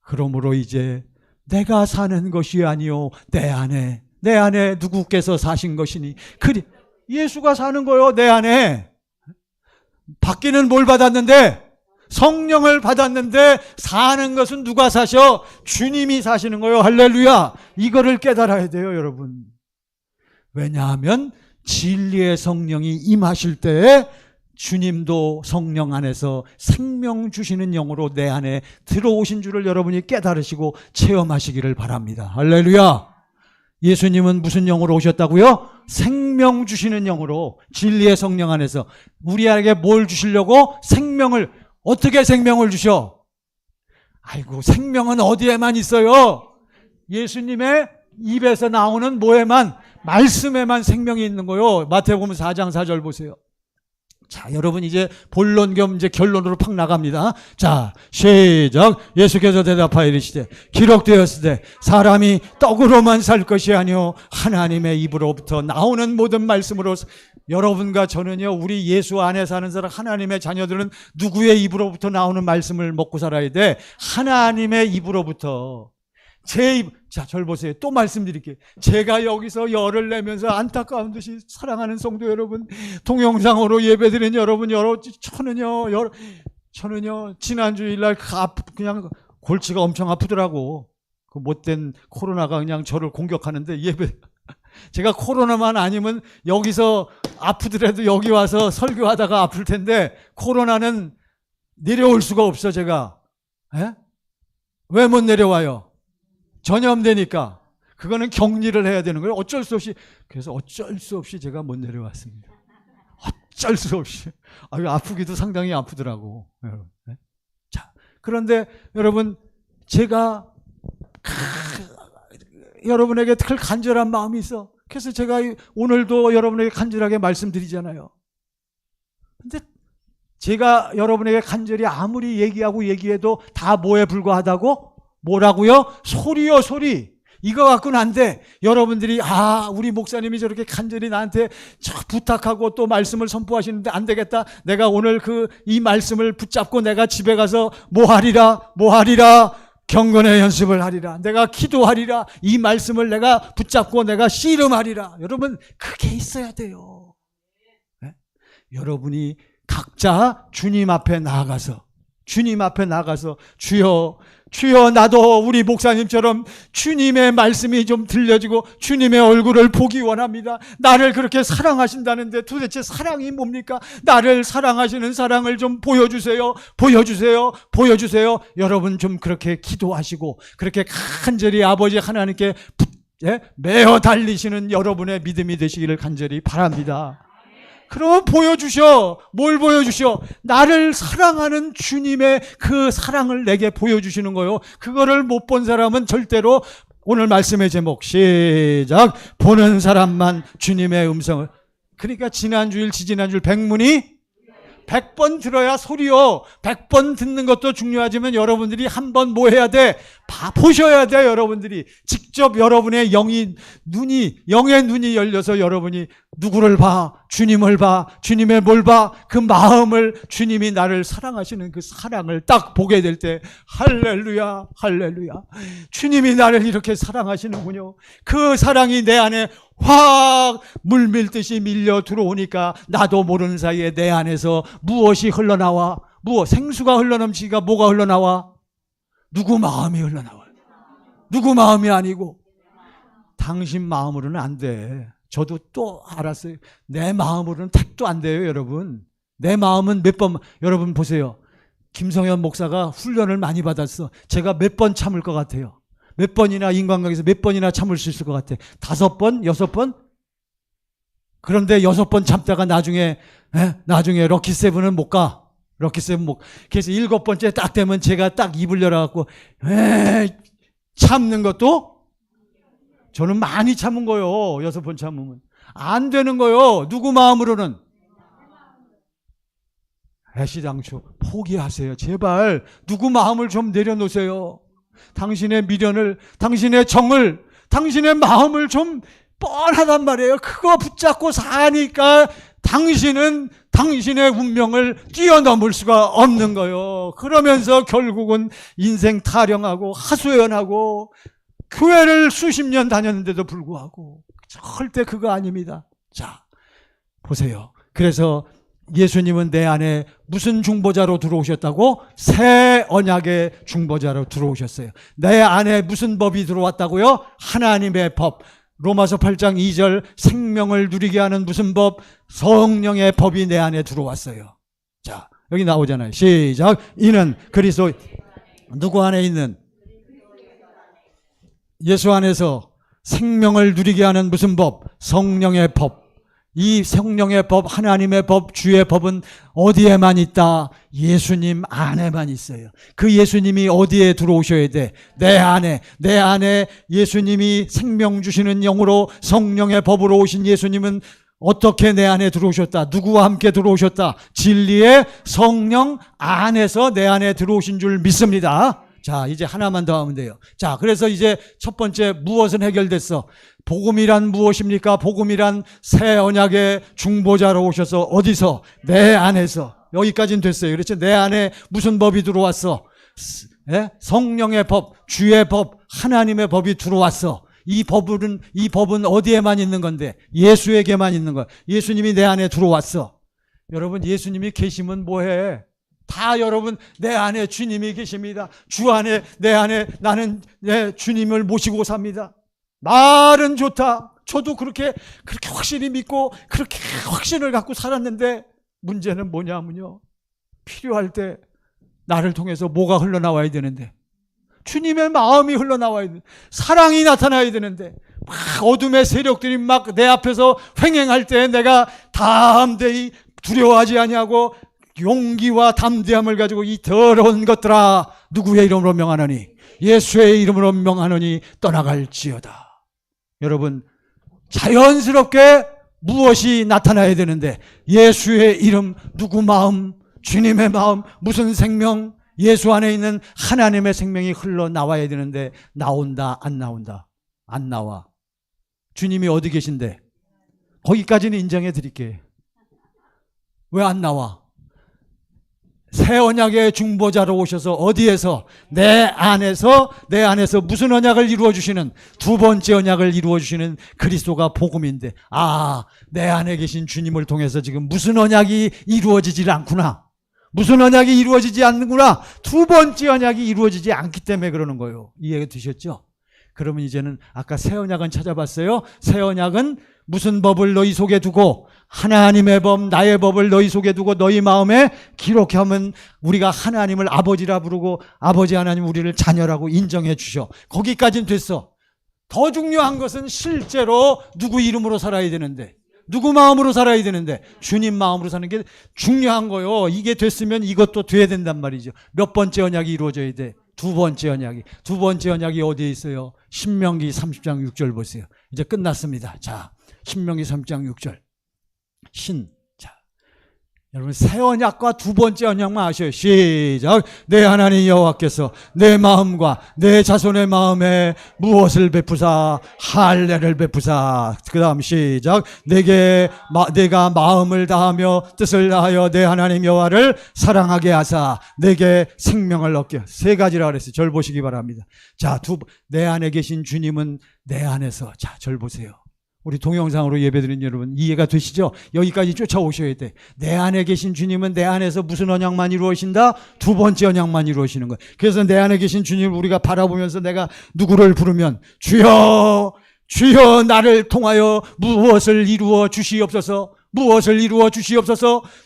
그러므로 이제 내가 사는 것이 아니요 내 안에 누구께서 사신 것이니 예수가 사는 거요. 내 안에. 받기는 뭘 받았는데? 성령을 받았는데 사는 것은 누가 사셔? 주님이 사시는 거요. 할렐루야. 이거를 깨달아야 돼요, 여러분. 왜냐하면 진리의 성령이 임하실 때에 주님도 성령 안에서 생명 주시는 영으로 내 안에 들어오신 줄을 여러분이 깨달으시고 체험하시기를 바랍니다. 할렐루야. 예수님은 무슨 영으로 오셨다고요? 생명 주시는 영으로. 진리의 성령 안에서 우리에게 뭘 주시려고? 생명을. 어떻게 생명을 주셔? 아이고, 생명은 어디에만 있어요? 예수님의 입에서 나오는 뭐에만? 말씀에만 생명이 있는 거요. 마태복음 4장 4절 보세요. 자, 여러분 이제 본론 겸 이제 결론으로 팍 나갑니다. 자, 시작. 예수께서 대답하여 이르시되 기록되었을 때 사람이 떡으로만 살 것이 아니요 하나님의 입으로부터 나오는 모든 말씀으로. 여러분과 저는요, 우리 예수 안에 사는 사람, 하나님의 자녀들은 누구의 입으로부터 나오는 말씀을 먹고 살아야 돼? 하나님의 입으로부터. 제 입. 자, 저를 보세요. 또 말씀드릴게요. 제가 여기서 열을 내면서 안타까운 듯이 사랑하는 성도 여러분, 동영상으로 예배드린 여러분, 저는요, 지난 주일날 그냥 골치가 엄청 아프더라고. 그 못된 코로나가 그냥 저를 공격하는데 제가 코로나만 아니면 여기서 아프더라도 여기 와서 설교하다가 아플 텐데 코로나는 내려올 수가 없어, 제가. 왜 못 내려와요? 전염되니까. 그거는 격리를 해야 되는 거예요. 그래서 어쩔 수 없이 제가 못 내려왔습니다. 어쩔 수 없이. 아프기도 상당히 아프더라고. 자, 그런데 여러분, 제가 여러분에게 늘 간절한 마음이 있어. 그래서 제가 오늘도 여러분에게 간절하게 말씀드리잖아요. 근데 제가 여러분에게 간절히 아무리 얘기해도 다 뭐에 불과하다고? 뭐라고요? 소리요, 소리. 이거 갖고는 안 돼. 여러분들이 우리 목사님이 저렇게 간절히 나한테 부탁하고 또 말씀을 선포하시는데 안 되겠다. 내가 오늘 이 말씀을 붙잡고 내가 집에 가서 뭐 하리라? 경건의 연습을 하리라. 내가 기도하리라. 이 말씀을 내가 붙잡고 내가 씨름하리라. 여러분, 그게 있어야 돼요. 네? 여러분이 각자 주님 앞에 나아가서 주여 나도 우리 목사님처럼 주님의 말씀이 좀 들려지고 주님의 얼굴을 보기 원합니다. 나를 그렇게 사랑하신다는데 도대체 사랑이 뭡니까? 나를 사랑하시는 사랑을 좀 보여주세요. 여러분 좀 그렇게 기도하시고 그렇게 간절히 아버지 하나님께 매어 달리시는 여러분의 믿음이 되시기를 간절히 바랍니다. 그러면 보여주셔. 뭘 보여주셔? 나를 사랑하는 주님의 그 사랑을 내게 보여주시는 거요. 그거를 못 본 사람은 절대로, 오늘 말씀의 제목 시작. 보는 사람만 주님의 음성을. 그러니까 지난주일 지지난주일 백문이 100번 들어야 소리요. 100번 듣는 것도 중요하지만 여러분들이 한번 뭐 해야 돼? 보셔야 돼. 여러분들이 직접 여러분의 영의 눈이 열려서 여러분이 누구를 봐? 주님을 봐. 주님의 뭘 봐? 그 마음을, 주님이 나를 사랑하시는 그 사랑을 딱 보게 될 때 할렐루야, 할렐루야. 주님이 나를 이렇게 사랑하시는군요. 그 사랑이 내 안에 확 물밀듯이 밀려 들어오니까 나도 모르는 사이에 내 안에서 무엇이 흘러나와? 생수가 흘러넘치니까 뭐가 흘러나와? 누구 마음이 흘러나와요. 누구 마음이 아니고 당신 마음으로는 안 돼. 저도 또 알았어요. 내 마음으로는 택도 안 돼요, 여러분. 내 마음은 여러분 보세요. 김성현 목사가 훈련을 많이 받았어. 제가 몇 번 참을 것 같아요? 몇 번이나 인간관계에서 몇 번이나 참을 수 있을 것 같아? 5번? 6번? 그런데 6번 참다가 나중에 럭키7은 못 가. 럭키7 못. 그래서 7번째 딱 되면 제가 딱 입을 열어갖고 참는 것도 저는 많이 참은 거요. 6번 참으면 안 되는 거요. 누구 마음으로는 애시당초 포기하세요. 제발 누구 마음을 좀 내려놓으세요. 당신의 미련을, 당신의 정을, 당신의 마음을 좀 뻔하단 말이에요. 그거 붙잡고 사니까 당신은 당신의 운명을 뛰어넘을 수가 없는 거예요. 그러면서 결국은 인생 타령하고 하소연하고 교회를 수십 년 다녔는데도 불구하고 절대 그거 아닙니다. 자, 보세요. 그래서 예수님은 내 안에 무슨 중보자로 들어오셨다고? 새 언약의 중보자로 들어오셨어요. 내 안에 무슨 법이 들어왔다고요? 하나님의 법. 로마서 8장 2절 생명을 누리게 하는 무슨 법? 성령의 법이 내 안에 들어왔어요. 자, 여기 나오잖아요. 시작. 이는 그리스도 누구 안에 있는? 예수 안에서 생명을 누리게 하는 무슨 법? 성령의 법. 이 성령의 법, 하나님의 법, 주의 법은 어디에만 있다? 예수님 안에만 있어요. 그 예수님이 어디에 들어오셔야 돼? 내 안에 예수님이 생명 주시는 영으로 성령의 법으로 오신 예수님은 어떻게 내 안에 들어오셨다? 누구와 함께 들어오셨다? 진리의 성령 안에서 내 안에 들어오신 줄 믿습니다. 자, 이제 하나만 더 하면 돼요. 자, 그래서 이제 첫 번째 무엇은 해결됐어? 복음이란 무엇입니까? 복음이란 새 언약의 중보자로 오셔서 어디서? 내 안에서. 여기까지는 됐어요. 그렇죠? 내 안에 무슨 법이 들어왔어? 성령의 법, 주의 법, 하나님의 법이 들어왔어. 이 법은 어디에만 있는 건데? 예수에게만 있는 거야. 예수님이 내 안에 들어왔어. 여러분, 예수님이 계시면 뭐해? 다 여러분 내 안에 주님이 계십니다. 주 안에 내 안에 나는 내 주님을 모시고 삽니다. 말은 좋다. 저도 그렇게 확실히 믿고 그렇게 확신을 갖고 살았는데 문제는 뭐냐면요. 필요할 때 나를 통해서 뭐가 흘러나와야 되는데 주님의 마음이 흘러나와야 돼. 사랑이 나타나야 되는데 막 어둠의 세력들이 막 내 앞에서 횡행할 때 내가 담대히 두려워하지 아니하고 용기와 담대함을 가지고 이 더러운 것들아 누구의 이름으로 명하노니 예수의 이름으로 명하노니 떠나갈지어다. 여러분 자연스럽게 무엇이 나타나야 되는데 예수의 이름, 누구 마음, 주님의 마음, 무슨 생명, 예수 안에 있는 하나님의 생명이 흘러나와야 되는데 나온다 안 나온다? 안 나와. 주님이 어디 계신데? 거기까지는 인정해 드릴게요. 왜 안 나와? 새 언약의 중보자로 오셔서 어디에서? 내 안에서 무슨 언약을 이루어 주시는? 두 번째 언약을 이루어 주시는 그리스도가 복음인데 내 안에 계신 주님을 통해서 지금 무슨 언약이 이루어지질 않구나. 무슨 언약이 이루어지지 않는구나. 두 번째 언약이 이루어지지 않기 때문에 그러는 거예요. 이해가 되셨죠? 그러면 이제는 아까 새 언약은 찾아봤어요. 새 언약은 무슨 법을 너희 속에 두고 하나님의 법, 나의 법을 너희 속에 두고 너희 마음에 기록하면 우리가 하나님을 아버지라 부르고 아버지 하나님 우리를 자녀라고 인정해 주셔. 거기까지는 됐어. 더 중요한 것은 실제로 누구 이름으로 살아야 되는데, 누구 마음으로 살아야 되는데 주님 마음으로 사는 게 중요한 거요. 이게 됐으면 이것도 돼야 된단 말이죠. 몇 번째 언약이 이루어져야 돼? 두 번째 언약이 어디에 있어요? 신명기 30장 6절 보세요. 이제 끝났습니다. 자, 신명기 30장 6절. 자, 여러분 새 언약과 두 번째 언약만 아셔요. 시작. 내 하나님 여호와께서 내 마음과 내 자손의 마음에 무엇을 베푸사? 할례를 베푸사. 그 다음 시작. 내가 마음을 다하며 뜻을 다하여 내 하나님 여호와를 사랑하게 하사 내게 생명을 얻게. 세 가지라 그랬어요. 절 보시기 바랍니다. 자, 내 안에 계신 주님은 내 안에서. 자, 절 보세요. 우리 동영상으로 예배드린 여러분 이해가 되시죠? 여기까지 쫓아오셔야 돼. 내 안에 계신 주님은 내 안에서 무슨 언약만 이루어진다? 두 번째 언약만 이루어지는 거예요. 그래서 내 안에 계신 주님을 우리가 바라보면서 내가 누구를 부르면 주여 주여 나를 통하여 무엇을 이루어 주시옵소서.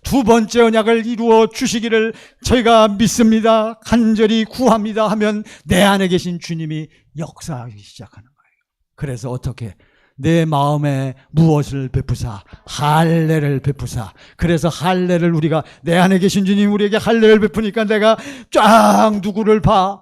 두 번째 언약을 이루어 주시기를 저희가 믿습니다. 간절히 구합니다 하면 내 안에 계신 주님이 역사하기 시작하는 거예요. 그래서 어떻게? 내 마음에 무엇을 베푸사? 할례를 베푸사. 그래서 할례를 우리가 내 안에 계신 주님 우리에게 할례를 베푸니까 내가 쫙 누구를 봐?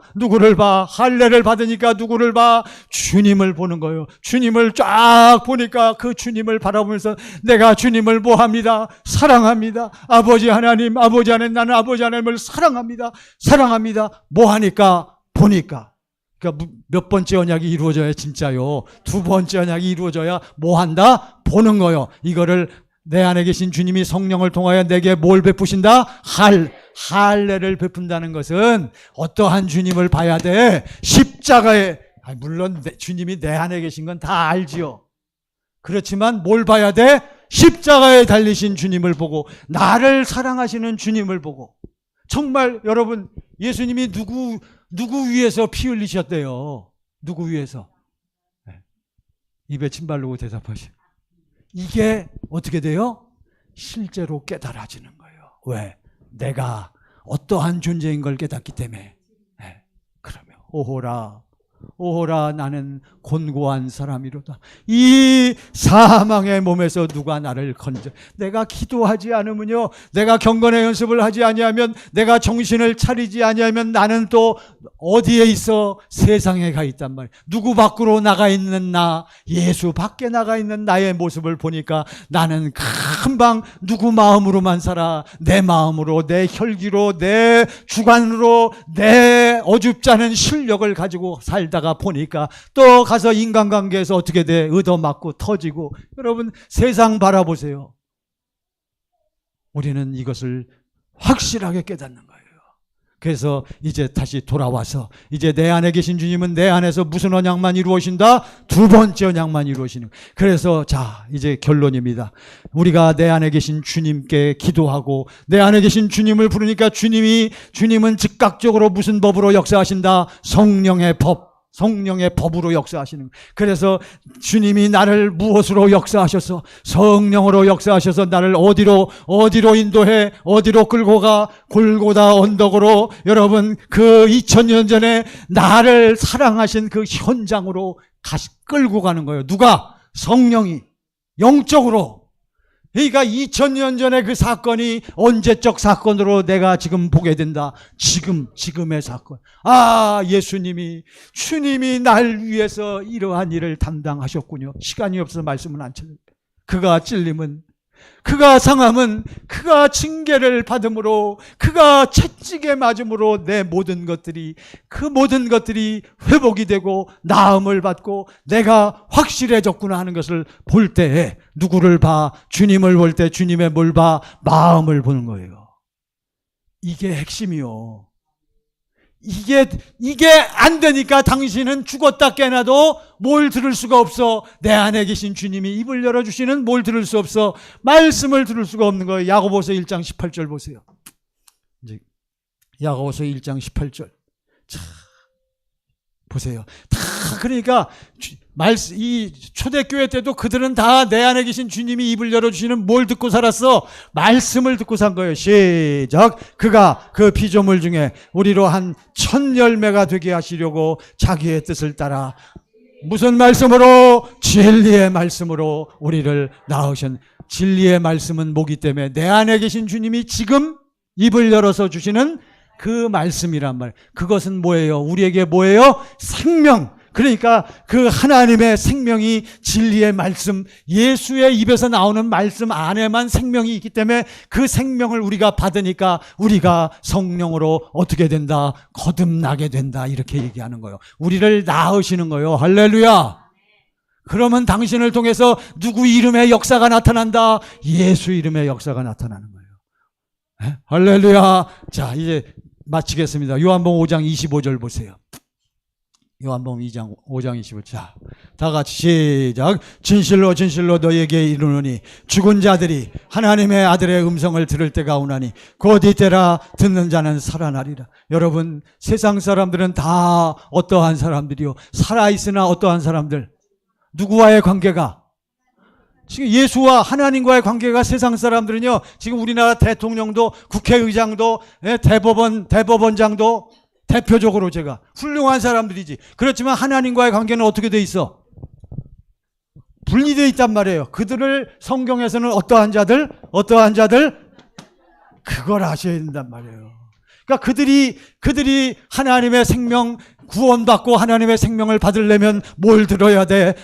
할례를 받으니까 누구를 봐? 주님을 보는 거예요. 주님을 쫙 보니까 그 주님을 바라보면서 내가 주님을 뭐합니다? 사랑합니다. 아버지 하나님, 아버지 하나님, 나는 아버지 하나님을 사랑합니다. 뭐하니까? 보니까. 그러니까 몇 번째 언약이 이루어져야 진짜요. 두 번째 언약이 이루어져야 뭐한다? 보는 거요. 이거를 내 안에 계신 주님이 성령을 통하여 내게 뭘 베푸신다? 할례를 베푼다는 것은 어떠한 주님을 봐야 돼? 십자가에, 물론 주님이 내 안에 계신 건 다 알지요. 그렇지만 뭘 봐야 돼? 십자가에 달리신 주님을 보고 나를 사랑하시는 주님을 보고. 정말 여러분, 예수님이 누구 위해서 피 흘리셨대요? 누구 위해서? 네. 입에 침 바르고 대답하시오. 이게 어떻게 돼요? 실제로 깨달아지는 거예요. 왜? 내가 어떠한 존재인 걸 깨닫기 때문에. 네. 그러면 오호라 나는 곤고한 사람이로다. 이 사망의 몸에서 누가 나를 건져. 내가 기도하지 않으면요, 내가 경건의 연습을 하지 아니하면, 내가 정신을 차리지 아니하면 나는 또 어디에 있어? 세상에 가 있단 말이에요. 누구 밖으로 나가 있는 나, 예수 밖에 나가 있는 나의 모습을 보니까 나는 금방 누구 마음으로만 살아? 내 마음으로, 내 혈기로, 내 주관으로, 내 어줍지 않은 실력을 가지고 살다가 보니까 또 가서 인간관계에서 어떻게 돼? 얻어맞고 터지고. 여러분, 세상 바라보세요. 우리는 이것을 확실하게 깨닫는 거예요. 그래서 이제 다시 돌아와서 이제 내 안에 계신 주님은 내 안에서 무슨 언약만 이루어진다? 두 번째 언약만 이루어지는. 그래서 자, 이제 결론입니다. 우리가 내 안에 계신 주님께 기도하고 내 안에 계신 주님을 부르니까 주님은 즉각적으로 무슨 법으로 역사하신다? 성령의 법으로 역사하시는. 그래서 주님이 나를 무엇으로 역사하셔서? 성령으로 역사하셔서 나를 어디로 인도해? 어디로 끌고 가? 골고다 언덕으로. 여러분, 그 2000년 전에 나를 사랑하신 그 현장으로 끌고 가는 거예요. 누가? 성령이. 영적으로. 그러니까 2000년 전에 그 사건이 언제적 사건으로 내가 지금 보게 된다. 지금의 사건. 주님이 날 위해서 이러한 일을 담당하셨군요. 시간이 없어서 말씀은 안 쳐요. 그가 찔림은, 그가 상함은, 그가 징계를 받음으로, 그가 채찍에 맞음으로 내 그 모든 것들이 회복이 되고 나음을 받고 내가 확실해졌구나 하는 것을 볼 때에 누구를 봐? 주님을 볼 때 주님의 뭘 봐? 마음을 보는 거예요. 이게 핵심이요. 이게 안 되니까 당신은 죽었다 깨나도 뭘 들을 수가 없어. 내 안에 계신 주님이 입을 열어주시는 뭘 들을 수 없어. 말씀을 들을 수가 없는 거예요. 야고보서 1장 18절 보세요. 이제 야고보서 1장 18절. 자, 보세요. 다 그러니까 이 초대교회 때도 그들은 다 내 안에 계신 주님이 입을 열어주시는 뭘 듣고 살았어? 말씀을 듣고 산 거예요. 시작. 그가 그 피조물 중에 우리로 한 1000열매가 되게 하시려고 자기의 뜻을 따라 무슨 말씀으로? 진리의 말씀으로 우리를 낳으신. 진리의 말씀은 뭐기 때문에 내 안에 계신 주님이 지금 입을 열어서 주시는 그 말씀이란 말. 그것은 뭐예요? 우리에게 뭐예요? 생명. 그러니까 그 하나님의 생명이 진리의 말씀, 예수의 입에서 나오는 말씀 안에만 생명이 있기 때문에 그 생명을 우리가 받으니까 우리가 성령으로 어떻게 된다? 거듭나게 된다. 이렇게 얘기하는 거예요. 우리를 낳으시는 거예요. 할렐루야. 그러면 당신을 통해서 누구 이름의 역사가 나타난다? 예수 이름의 역사가 나타나는 거예요. 네? 할렐루야. 자, 이제 마치겠습니다. 요한복음 5장 25절 보세요. 요한복음 5장 25절. 자, 다 같이 시작. 진실로 진실로 너에게 이르노니 죽은 자들이 하나님의 아들의 음성을 들을 때가 오나니 곧 이때라. 듣는 자는 살아나리라. 여러분, 세상 사람들은 다 어떠한 사람들이요? 살아있으나 어떠한 사람들? 누구와의 관계가? 지금 예수와 하나님과의 관계가 세상 사람들은요, 지금 우리나라 대통령도 국회의장도 대법원장도 대표적으로 제가 훌륭한 사람들이지. 그렇지만 하나님과의 관계는 어떻게 돼 있어? 분리되어 있단 말이에요. 그들을 성경에서는 어떠한 자들? 그걸 아셔야 된단 말이에요. 그러니까 그들이 하나님의 생명 구원받고 하나님의 생명을 받으려면 뭘 들어야 돼?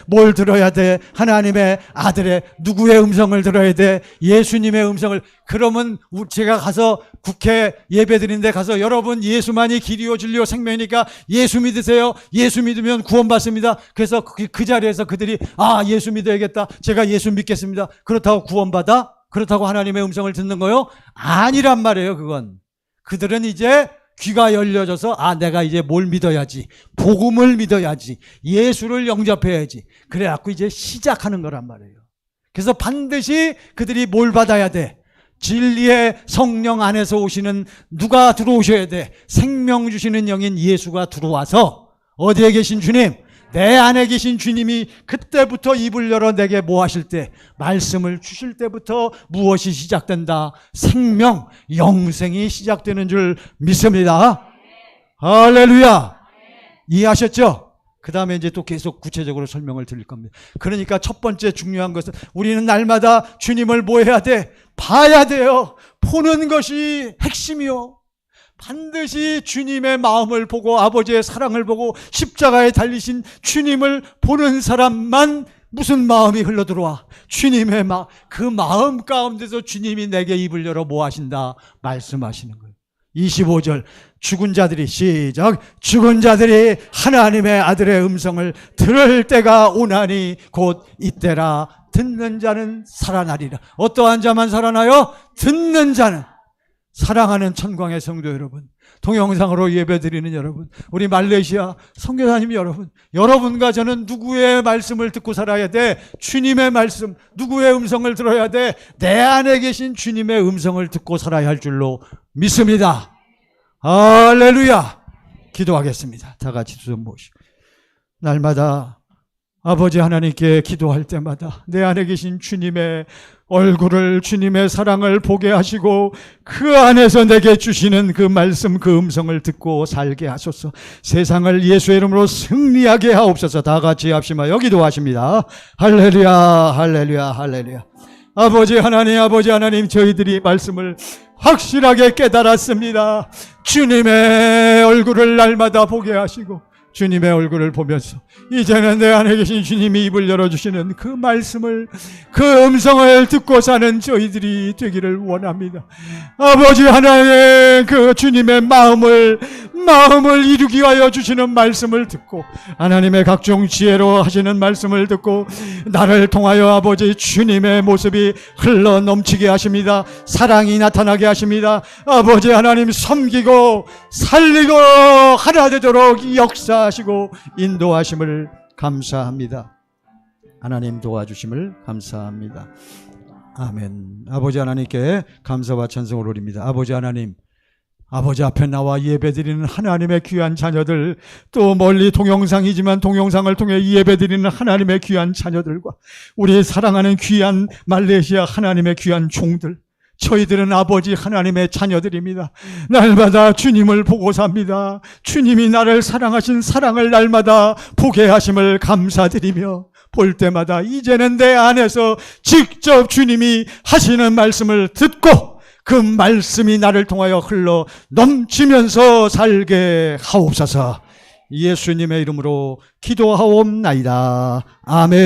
하나님의 아들의 누구의 음성을 들어야 돼? 예수님의 음성을. 그러면 제가 가서 국회 예배드리는데 가서 여러분 예수만이 길이요 진리요 생명이니까 예수 믿으세요. 예수 믿으면 구원받습니다. 그래서 그 자리에서 그들이 예수 믿어야겠다. 제가 예수 믿겠습니다. 그렇다고 구원받아? 그렇다고 하나님의 음성을 듣는 거요? 아니란 말이에요. 그건. 그들은 이제 귀가 열려져서 내가 이제 뭘 믿어야지, 복음을 믿어야지, 예수를 영접해야지. 그래갖고 이제 시작하는 거란 말이에요. 그래서 반드시 그들이 뭘 받아야 돼? 진리의 성령 안에서 오시는 누가 들어오셔야 돼? 생명 주시는 영인 예수가 들어와서 어디에 계신 주님? 내 안에 계신 주님이 그때부터 입을 열어 내게 뭐 하실 때? 말씀을 주실 때부터 무엇이 시작된다? 생명, 영생이 시작되는 줄 믿습니다. 할렐루야. 이해하셨죠? 그 다음에 이제 또 계속 구체적으로 설명을 드릴 겁니다. 그러니까 첫 번째 중요한 것은 우리는 날마다 주님을 뭐 해야 돼? 봐야 돼요. 보는 것이 핵심이요. 반드시 주님의 마음을 보고 아버지의 사랑을 보고 십자가에 달리신 주님을 보는 사람만 무슨 마음이 흘러들어와? 주님의 마음. 그 마음 가운데서 주님이 내게 입을 열어 뭐 하신다? 말씀하시는 거예요. 25절 죽은 자들이 시작. 죽은 자들이 하나님의 아들의 음성을 들을 때가 오나니 곧 이때라. 듣는 자는 살아나리라. 어떠한 자만 살아나요? 듣는 자는. 사랑하는 천광의 성도 여러분, 동영상으로 예배드리는 여러분, 우리 말레이시아 선교사님 여러분과 저는 누구의 말씀을 듣고 살아야 돼? 주님의 말씀. 누구의 음성을 들어야 돼? 내 안에 계신 주님의 음성을 듣고 살아야 할 줄로 믿습니다. 할렐루야. 기도하겠습니다. 다 같이 두 손 모시고 날마다 아버지 하나님께 기도할 때마다 내 안에 계신 주님의 얼굴을, 주님의 사랑을 보게 하시고 그 안에서 내게 주시는 그 말씀, 그 음성을 듣고 살게 하소서. 세상을 예수의 이름으로 승리하게 하옵소서. 다 같이 합심하여 기도하십니다. 할렐루야, 할렐루야, 할렐루야. 아버지 하나님, 저희들이 말씀을 확실하게 깨달았습니다. 주님의 얼굴을 날마다 보게 하시고 주님의 얼굴을 보면서 이제는 내 안에 계신 주님이 입을 열어주시는 그 말씀을, 그 음성을 듣고 사는 저희들이 되기를 원합니다. 아버지 하나님, 그 주님의 마음을 이루기 위하여 주시는 말씀을 듣고 하나님의 각종 지혜로 하시는 말씀을 듣고 나를 통하여 아버지 주님의 모습이 흘러 넘치게 하십니다. 사랑이 나타나게 하십니다. 아버지 하나님, 섬기고 살리고 하나 되도록 역사하시고 인도하심을 감사합니다. 하나님 도와주심을 감사합니다. 아멘. 아버지 하나님께 감사와 찬송을 올립니다. 아버지 하나님, 아버지 앞에 나와 예배드리는 하나님의 귀한 자녀들, 또 멀리 동영상이지만 동영상을 통해 예배드리는 하나님의 귀한 자녀들과 우리 사랑하는 귀한 말레이시아 하나님의 귀한 종들, 저희들은 아버지 하나님의 자녀들입니다. 날마다 주님을 보고 삽니다. 주님이 나를 사랑하신 사랑을 날마다 보게 하심을 감사드리며 볼 때마다 이제는 내 안에서 직접 주님이 하시는 말씀을 듣고 그 말씀이 나를 통하여 흘러 넘치면서 살게 하옵소서. 예수님의 이름으로 기도하옵나이다. 아멘.